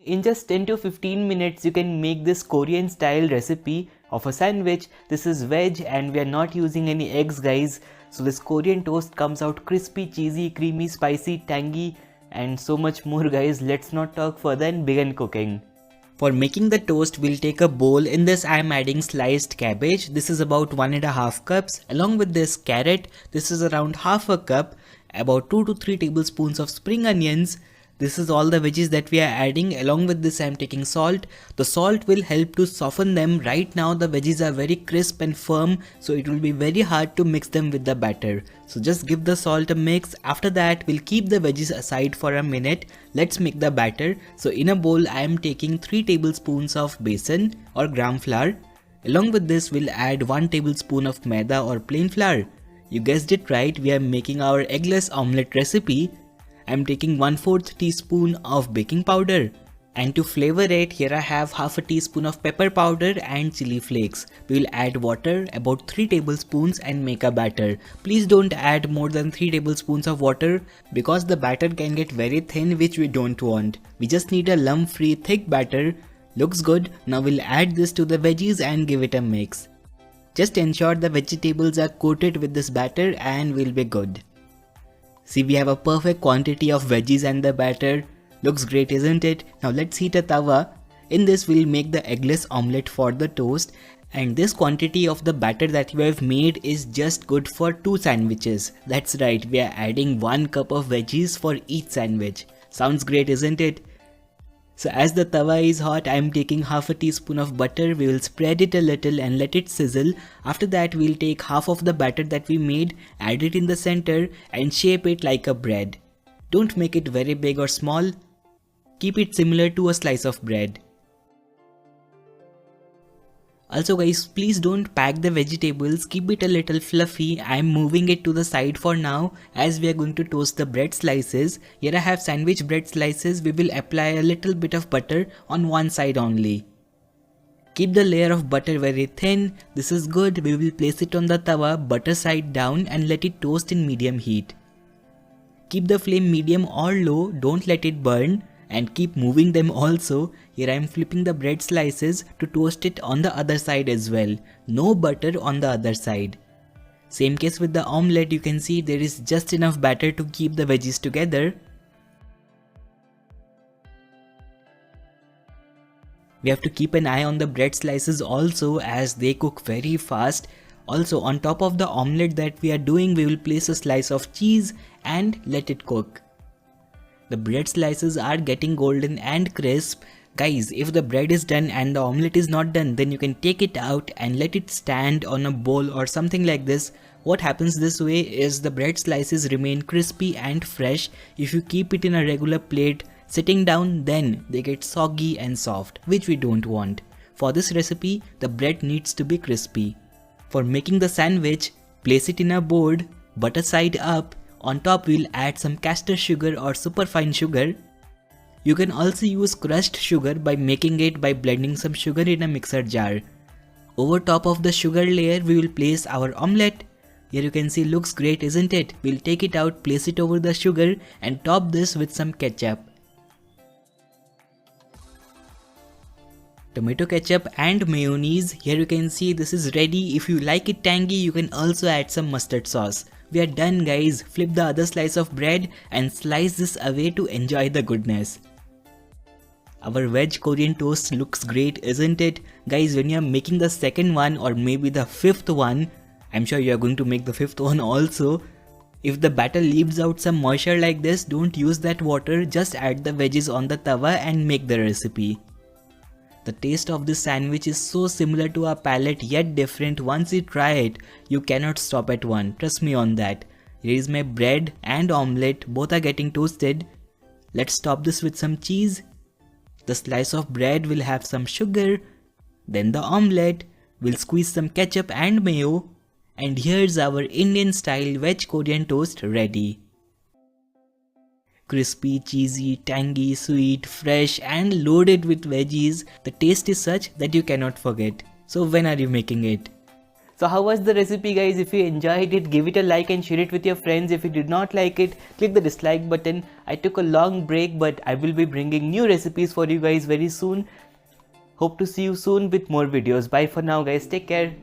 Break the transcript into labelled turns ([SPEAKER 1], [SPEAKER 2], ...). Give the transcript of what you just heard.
[SPEAKER 1] In just 10 to 15 minutes, you can make this Korean style recipe of a sandwich. This is veg and we are not using any eggs, guys. So this Korean toast comes out crispy, cheesy, creamy, spicy, tangy and so much more, guys. Let's not talk further and begin cooking. For making the toast, we'll take a bowl. In this I am adding sliced cabbage. This is about 1.5 cups. Along with this carrot, this is around half a cup. About 2 to 3 tablespoons of spring onions. This is all the veggies that we are adding. Along with this I am taking salt. The salt will help to soften them. Right now the veggies are very crisp and firm, so it will be very hard to mix them with the batter. So just give the salt a mix. After that we'll keep the veggies aside for a minute. Let's make the batter. So in a bowl I am taking 3 tablespoons of besan or gram flour. Along with this we'll add 1 tablespoon of maida or plain flour. You guessed it right, we are making our eggless omelette recipe. I am taking 1/4 teaspoon of baking powder. And to flavor it, here I have half a teaspoon of pepper powder and chili flakes. We will add water, about 3 tablespoons and make a batter. Please don't add more than 3 tablespoons of water because the batter can get very thin, which we don't want. We just need a lump-free thick batter. Looks good. Now we'll add this to the veggies and give it a mix. Just ensure the vegetables are coated with this batter and we'll be good. See, we have a perfect quantity of veggies and the batter. Looks great, isn't it? Now let's heat a tawa. In this we'll make the eggless omelette for the toast. And this quantity of the batter that we have made is just good for 2 sandwiches. That's right, we are adding 1 cup of veggies for each sandwich. Sounds great, isn't it? So as the tawa is hot, I am taking half a teaspoon of butter. We will spread it a little and let it sizzle. After that we'll take half of the batter that we made, add it in the center and shape it like a bread. Don't make it very big or small. Keep it similar to a slice of bread. Also guys, please don't pack the vegetables, keep it a little fluffy. I am moving it to the side for now as we are going to toast the bread slices. Here I have sandwich bread slices. We will apply a little bit of butter on one side only. Keep the layer of butter very thin. This is good. We will place it on the tawa, butter side down and let it toast in medium heat. Keep the flame medium or low, don't let it burn. And keep moving them also. Here I am flipping the bread slices to toast it on the other side as well. No butter on the other side. Same case with the omelette, you can see there is just enough batter to keep the veggies together. We have to keep an eye on the bread slices also as they cook very fast. Also on top of the omelette that we are doing, we will place a slice of cheese and let it cook. The bread slices are getting golden and crisp. Guys, if the bread is done and the omelette is not done, then you can take it out and let it stand on a bowl or something like this. What happens this way is the bread slices remain crispy and fresh. If you keep it in a regular plate sitting down, then they get soggy and soft, which we don't want. For this recipe, the bread needs to be crispy. For making the sandwich, place it in a board, butter side up. On top we'll add some castor sugar or superfine sugar. You can also use crushed sugar by making it by blending some sugar in a mixer jar. Over top of the sugar layer we will place our omelette. Here you can see looks great, isn't it? We'll take it out, place it over the sugar and top this with some ketchup. Tomato ketchup and mayonnaise. Here you can see this is ready. If you like it tangy, you can also add some mustard sauce. We are done guys. Flip the other slice of bread and slice this away to enjoy the goodness. Our veg Korean toast looks great, isn't it? Guys, when you are making the second one or maybe the 5th one, I'm sure you are going to make the 5th one also. If the batter leaves out some moisture like this, don't use that water, just add the veggies on the tawa and make the recipe. The taste of this sandwich is so similar to our palate yet different. Once you try it, you cannot stop at one. Trust me on that. Here is my bread and omelette. Both are getting toasted. Let's top this with some cheese. The slice of bread will have some sugar. Then the omelette. We'll squeeze some ketchup and mayo. And here's our Indian style veg Korean toast ready. Crispy, cheesy, tangy, sweet, fresh and loaded with veggies. The taste is such that you cannot forget. So when are you making it? So how was the recipe guys? If you enjoyed it, give it a like and share it with your friends. If you did not like it, click the dislike button. I took a long break, but I will be bringing new recipes for you guys very soon. Hope to see you soon with more videos. Bye for now guys, take care.